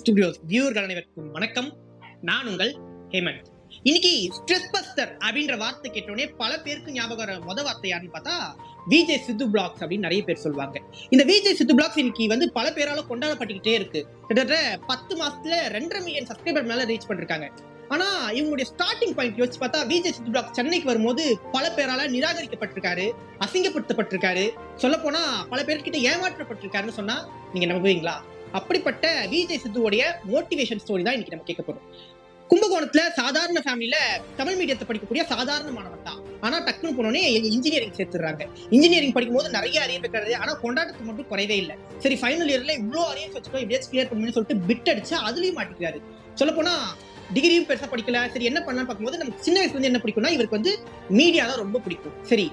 Studios வியூவர்கள் அனைவருக்கும் வணக்கம். நான் உங்கள் ஹேமந்த். இன்னைக்கு ஸ்ட்ரெஸ் பஸ்டர் அப்படின்ற வார்த்தை கேட்டோடனே பல பேருக்கு ஞாபகம் வர வார்த்தை யாருன்னு பார்த்தா விஜய் சித்து பிளாக்ஸ் அப்படின்னு நிறைய பேர் சொல்லுவாங்க. இந்த விஜய் சித்து பிளாக்ஸ் இன்னைக்கு பல பேரால கொண்டாடப்பட்டுக்கிட்டே இருக்கு. கிட்டத்தட்ட 10 மாசத்துல 2.5 மில்லியன் சப்ஸ்கிரைபர் மேல ரீச் பண்ணிருக்காங்க. ஆனா இவங்களுடைய ஸ்டார்டிங் பாயிண்ட் யோசிச்சு பார்த்தா விஜய் சித்து பிளாக் சென்னைக்கு வரும்போது பல பேரால நிராகரிக்கப்பட்டிருக்காரு, அசிங்கப்படுத்தப்பட்டிருக்காரு, சொல்ல போனா பல பேர்கிட்ட ஏமாற்றப்பட்டிருக்காருன்னு சொன்னா நீங்க நம்புவீங்களா? அப்படிப்பட்ட விஜய் சித்துவோடைய மோட்டிவேஷன் ஸ்டோரி தான் இன்னைக்கு நம்ம கேட்க போறோம். கும்பகோணத்துல சாதாரண ஃபேமிலியில தமிழ் மீடியத்தை படிக்கக்கூடிய சாதாரண மாணவன் தான். ஆனா டக்குன்னு போனோடனே இன்ஜினியரிங் சேர்த்துறாங்க. இன்ஜினியரிங் படிக்கும் போது நிறைய அரியர் இருக்கிறது, ஆனா கொண்டாட்டத்துக்கு மட்டும் குறைவே இல்லை. சரி, ஃபைனல் இயர்ல இவ்வளோ அரியர்ஸ் வச்சுக்கோ, எப்படியாச்சும் கிளியர் பண்ணணும்னு சொல்லிட்டு பிட் அடிச்சு அதுலயும் மாட்டிக்கிறாரு. சொல்ல போனா டிகிரியும் பெருசா படிக்கல. சரி, என்ன பண்ணலாம்னு பார்க்கும்போது நமக்கு சின்ன வயசுல இருந்து என்ன பிடிக்கும்னா இவருக்கு மீடியா தான் ரொம்ப பிடிக்கும். சரி,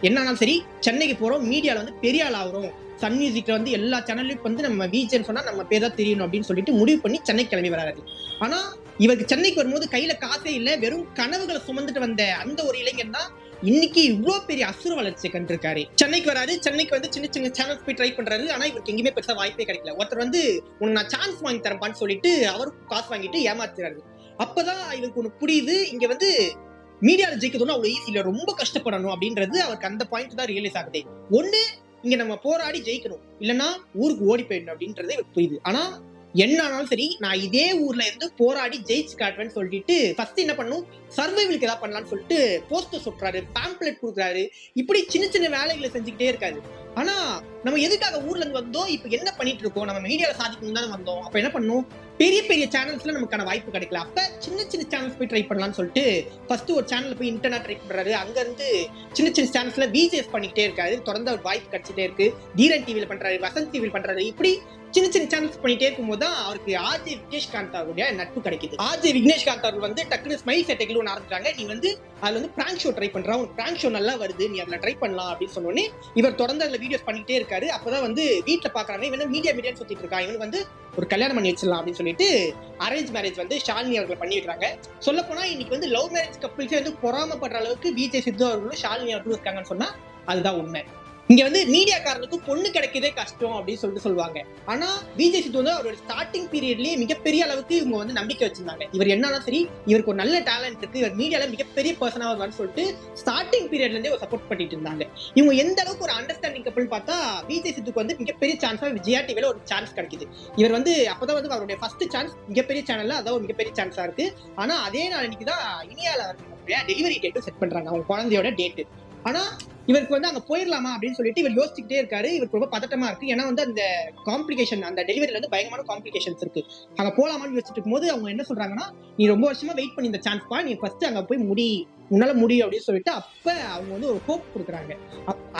என்னாலும் சரி சென்னைக்கு போறோம், மீடியால பெரிய ஆள் ஆகிறோம், சன் மியூசிக்ல எல்லா சேனல்லையும் நம்ம விஜேன்னு சொன்னா நம்ம பேர் தான் தெரியணும் அப்படின்னு சொல்லிட்டு முடிவு பண்ணி சென்னை கிளம்பி வராது. ஆனா இவருக்கு சென்னைக்கு வரும்போது கையில காசே இல்லை, வெறும் கனவுகளை சுமந்துட்டு வந்த அந்த ஒரு இளைஞன் தான் இன்னைக்கு இவ்வளவு பெரிய அசுர வளர்ச்சியை கண்டிருக்காரு. சென்னைக்கு வராரு, சென்னைக்கு சின்ன சின்ன சேனல்ஸ் போய் ட்ரை பண்றாரு. ஆனா இவருக்கு எங்கேயுமே பெருசா வாய்ப்பே கிடைக்கல. ஒருத்தர் உனக்கு நான் சான்ஸ் வாங்கி தரப்பான்னு சொல்லிட்டு அவருக்கு காசு வாங்கிட்டு ஏமாத்துறாரு. அப்பதான் இவருக்கு ஒண்ணு புரியுது, இங்க மீடியால ஜெயிக்கணும்னா அவ்வளவு ஈஸி இல்ல, ரொம்ப கஷ்டப்படணும் அப்படின்றது அவருக்கு அந்த பாயிண்ட் தான் ரியலைஸ் ஆகுது. ஒண்ணு, இங்க நம்ம போராடி ஜெயிக்கணும், இல்லைன்னா ஊருக்கு ஓடி போயிடணும் அப்படின்றது இவருக்கு புரியுது. ஆனா என்ன ஆனாலும் சரி, நான் இதே ஊர்ல இருந்து போராடி ஜெயிச்சு காட்டுவேன்னு சொல்லிட்டு ஃபர்ஸ்ட் என்ன பண்ணும், சர்வைவலுக்கு ஏதாவது பண்ணலாம்னு சொல்லிட்டு போஸ்டர் சொல்றாரு, பேம்ப்ளெட் கொடுக்குறாரு, இப்படி சின்ன சின்ன வேலைகளை செஞ்சுக்கிட்டே இருக்காரு. ஆனா நம்ம எதுக்காக ஊர்ல இருந்து வந்தோம், இப்ப என்ன பண்ணிட்டு இருக்கோம், நம்ம மீடியால சாதிக்கணும் தானே வந்தோம். அப்ப என்ன பண்ணும், பெரிய பெரிய சேனல்ஸ்ல நமக்கான வாய்ப்பு கிடைக்கல, அப்ப சின்ன சின்ன சேனல்ஸ் போய் ட்ரை பண்ணலாம்னு சொல்லிட்டு ஃபர்ஸ்ட் ஒரு சேனல்ல போய் இன்டர்நெட் ட்ரை பண்றாரு. அங்க இருந்து சின்ன சின்ன சேனல்ஸ்ல விஜேஸ் பண்ணிக்கிட்டே இருக்காரு. தொடர்ந்து அவர் வாய்ப்பு கிடைச்சிட்டே இருக்கு. தீரன் டிவில பண்றாரு, வசந்த் டிவில பண்றாரு. இப்படி சின்ன சின்ன சேனல்ஸ் பண்ணிட்டே இருக்கும்போது தான் அவருக்கு ஆர்ஜே விக்னேஷ்காந்த் அவருடைய நட்பு கிடைக்குது. ஆர்ஜே விக்னேஷ்காந்த் அவர்கள் டக்குனு ஸ்மைல் செட்டைகள் ஒன்று ஆரம்பிச்சாங்க. நீ அதுல பிராங்க் ஷோ ட்ரை பண்றா, உனக்கு பிராங்க் ஷோ நல்லா வருது, நீ அதுல ட்ரை பண்ணலாம் அப்படின்னு சொன்னோன்னே இவர் தொடர்ந்து அதுல வீடியோஸ் பண்ணிட்டே இருக்காரு. அப்பதான் வீட்டுல பாக்குறாங்க, இவன் மீடியான்னு சொல்லிட்டு இருக்கான், இவனுக்கு ஒரு கல்யாணம் பண்ணி வச்சிடலாம் அப்படின்னு சொல்லிட்டு அரேஞ்ச் மேரேஜ் ஷாலினி அவர்களை பண்ணி வைக்கிறாங்க. சொல்ல போனா இன்னைக்கு லவ் மேரேஜ் கப்பிள்ஸே பொறாமப்படுற அளவுக்கு விஜய் சித்து அவர்களும் ஷாலினி அவர்களும் இருக்காங்கன்னு சொன்னா அதுதான் உண்மை. இங்க மீடியாக்காரனுக்கு பொண்ணு கிடைக்கதே கஷ்டம் அப்படின்னு சொல்லிட்டு சொல்லுவாங்க. ஆனா விஜய் சித்து அவரோட ஸ்டார்டிங் பீரியட்லயே மிகப்பெரிய அளவுக்கு இவங்க நம்பிக்கை வச்சிருந்தாங்க. இவர் என்னன்னா சரி, இவருக்கு ஒரு நல்ல டேலண்ட் இருக்கு, இவர் மீடியால மிகப்பெரிய பர்சனா வருவான்னு சொல்லிட்டு ஸ்டார்டிங் பீரியட்ல இருந்தே சப்போர்ட் பண்ணிட்டு இருந்தாங்க. இவங்க எந்த அளவுக்கு ஒரு அண்டர்ஸ்டாண்டிங் கப்பல் பார்த்தா விஜய் சித்துக்கு மிகப்பெரிய சான்ஸா விஜயா டிவில ஒரு சான்ஸ் கிடைக்குது. இவர் அப்பதான் அவருடைய ஃபர்ஸ்ட் சான்ஸ் மிகப்பெரிய சேனல்ல, அதான் ஒரு மிகப்பெரிய சான்ஸா இருக்கு. ஆனா அதே நாள் இன்னைக்குதான் இனியால டெலிவரி டேட்டும் செட் பண்றாங்க, அவங்க குழந்தையோட டேட்டு. ஆனா இவருக்கு அங்க போயிடலாமா அப்படின்னு சொல்லிட்டு இவர் யோசிச்சுக்கிட்டே இருக்காரு. இவருக்கு ரொம்ப பதட்டமா இருக்கு. ஏன்னா அந்த காம்ப்ளிகேஷன், அந்த டெலிவரியில பயங்கரமான காம்ப்ளிகேஷன்ஸ் இருக்கு. அங்க போலாமான்னு யோசிச்சுட்டு இருக்கும்போது அவங்க என்ன சொல்றாங்கன்னா, நீ ரொம்ப வருஷமா வெயிட் பண்ணி இந்த சான்ஸ் பா, நீ ஃபர்ஸ்ட் அங்க போய் உன்னால முடியும் அப்படின்னு சொல்லிட்டு அப்ப அவங்க ஒரு ஹோப் கொடுக்குறாங்க.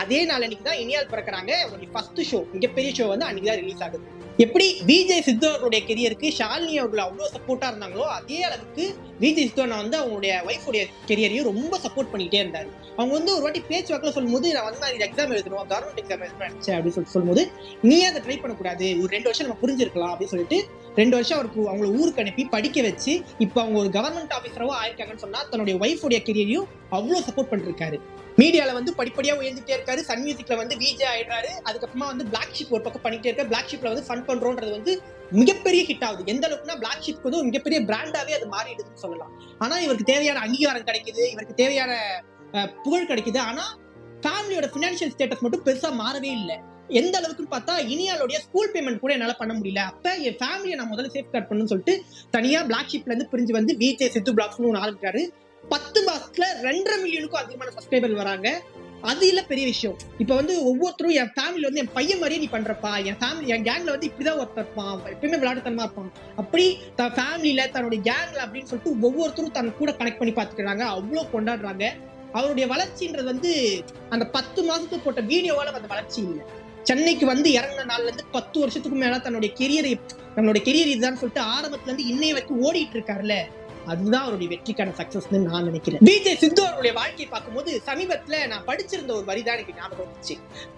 அதே நாள் அன்னைக்குதான் இனியால் பிறக்கிறாங்க. அவருடைய ஃபர்ஸ்ட் ஷோ, மிகப்பெரிய ஷோ அன்னைக்குதான் ரிலீஸ் ஆகுது. எப்படி விஜய் சித்து அவருடைய கெரியருக்கு ஷாலினி அவர்கள் அவ்வளவு சப்போர்ட்டா இருந்தாங்களோ, அதே அளவுக்கு விஜய் சித்து அவங்களுடைய ஒய்ஃபுடைய கெரியரையும் ரொம்ப சப்போர்ட் பண்ணிட்டே இருந்தாரு. அவங்க ஒரு வாட்டி பேச்சு வாக்கில் சொல்லும்போது, நான் எக்ஸாம் எழுதணும், கவர்மெண்ட் எக்ஸாம் எழுதுறேன் அப்படின்னு சொல்லும்போது, நீ அதை ட்ரை பண்ணக்கூடாது, ஒரு 2 வருஷம் நம்ம புரிஞ்சிருக்கலாம் அப்படின்னு சொல்லிட்டு 2 வருஷம் அவங்களை ஊருக்கு அனுப்பி படிக்க வச்சு இப்ப அவங்க ஒரு கவர்மெண்ட் ஆபீசராவோ ஆயிருக்காங்கன்னு சொன்னா தன்னுடைய ஒய்ஃபுடைய கெரியரையும் அவ்வளவு சப்போர்ட் பண்ணிருக்காரு. மீடியால படிப்படியா உயர்ந்துட்டே இருக்காரு. சன் மியூசிக்ல விஜய் ஆயிடுறாரு. அதுக்கப்புறமா பிளாக் ஷிப் ஒரு பக்கம் பண்ணிட்டே இருக்காரு. பிளாக் ஷிப்ல ஃபன் பண்றோன்றது மிகப்பெரிய ஹிட் ஆகுது. எந்த அளவுக்குன்னா பிளாக் ஷிப் மிகப்பெரிய பிராண்டாவே அது மாறிடுதுன்னு சொல்லலாம். ஆனா இவருக்கு தேவையான அங்கீகாரம் கிடைக்குது, இவருக்கு தேவையான புகழ் கிடைக்குது. ஆனா ஃபேமிலியோட பினான்சியல் ஸ்டேட்டஸ் மட்டும் பெருசா மாறவே இல்லை. எந்த அளவுக்குன்னு பார்த்தா இனியாலுடைய ஸ்கூல் பேமெண்ட் கூட என்னால பண்ண முடியல. அப்ப என் ஃபேமிலியை நான் முதல்ல சேஃப் கார்ட் பண்ணணும்னு சொல்லிட்டு தனியா பிளாக் ஷிப்ல இருந்து பிரிஞ்சு விஜய் சித்து பிளாக்ஸ்னு ஒன்று ஆரம்பிச்சாரு. 10 மாசத்துல 2.5 மில்லியனுக்கும் அதிகமான சப்ஸ்கிரைபர் வராங்க. அது இல்ல பெரிய விஷயம். இப்ப ஒவ்வொருத்தரும் என் ஃபேமிலில என் பையன் மாதிரியே நீ பண்றப்பா, என் ஃபேமிலி என் கேங்ல இப்படிதான் ஒருத்தர் இருப்பான், எப்பயுமே விளையாட்டுத்தனமா இருப்பான், அப்படி தன் ஃபேமிலியில தன்னுடைய கேங்ல அப்படின்னு சொல்லிட்டு ஒவ்வொருத்தரும் தன் கூட கனெக்ட் பண்ணி பாத்துக்கிறாங்க. அவ்வளவு கொண்டாடுறாங்க. அவருடைய வளர்ச்சின்றது அந்த 10 மாசத்துக்கு போட்ட வீடியோவால அந்த வளர்ச்சி இல்லை. சென்னைக்கு இறங்கின நாள்ல இருந்து 10 வருஷத்துக்கு மேல நம்மளுடைய கெரியர் இதுதான் சொல்லிட்டு ஆரம்பத்துல இருந்து இன்னைய வரைக்கும் ஓடிட்டு இருக்காருல்ல, அதுதான் அவருடைய வெற்றிக்கான சக்சஸ்ன்னு நான் நினைக்கிறேன். விஜய் சித்து அவருடைய வாழ்க்கையை பார்க்கும்போது சமீபத்துல நான் படிச்சிருந்த ஒரு வரிதான் எனக்கு ஞாபகம் வந்துச்சு.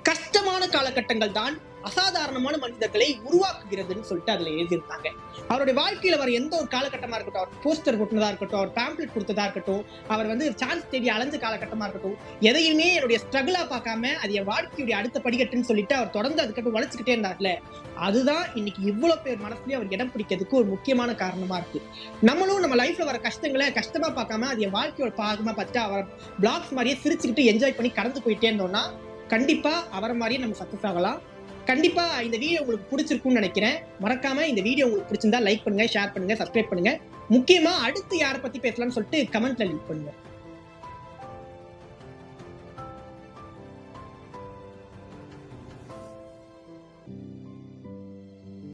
கஷ்டமான காலகட்டங்கள் தான் அசாதாரணமான மனிதர்களை உருவாக்குகிறதுன்னு சொல்லிட்டு அதுல எழுதியிருந்தாங்க. அவருடைய வாழ்க்கையில வர எந்த ஒரு காலகட்டமா இருக்கட்டும், அவர் போஸ்டர் கொடுத்ததா இருக்கட்டும், அவர் பேம்ப்ளெட் கொடுத்ததா இருக்கட்டும், அவர் சான்ஸ் தேடி அலைஞ்ச காலகட்டமா இருக்கட்டும், எதையுமே என்னுடைய ஸ்ட்ரகிளா பார்க்காம அது என் வாழ்க்கையுடைய அடுத்த படிக்கட்டுன்னு சொல்லிட்டு அவர் தொடர்ந்து அதுக்கப்புறம் உழைச்சுக்கிட்டே இருந்தார்ல, அதுதான் இன்னைக்கு இவ்வளவு பேர் மனசுலயே அவர் இடம் பிடிக்கிறதுக்கு ஒரு முக்கியமான காரணமா இருக்கு. நம்மளும் நம்ம லைஃப்ல வர கஷ்டங்களை கஷ்டமா பார்க்காம அது என் வாழ்க்கையோட பாகமா பார்த்துட்டு அவர் பிளாக்ஸ் மாதிரியே சிரிச்சுக்கிட்டு என்ஜாய் பண்ணி கடந்து போயிட்டே இருந்தோம்னா கண்டிப்பா அவரை மாதிரியே நம்ம சக்சஸ் ஆகலாம். கண்டிப்பா இந்த வீடியோ உங்களுக்கு பிடிச்சிருக்கும்னு நினைக்கிறேன். மறக்காம இந்த வீடியோ உங்களுக்கு பிடிச்சிருந்தா லைக் பண்ணுங்க, ஷேர் பண்ணுங்க, சப்ஸ்கிரைப் பண்ணுங்க. முக்கியமா அடுத்து யாரை பத்தி பேசலாம்னு சொல்லிட்டு கமெண்ட்ல லீவ் பண்ணுங்க.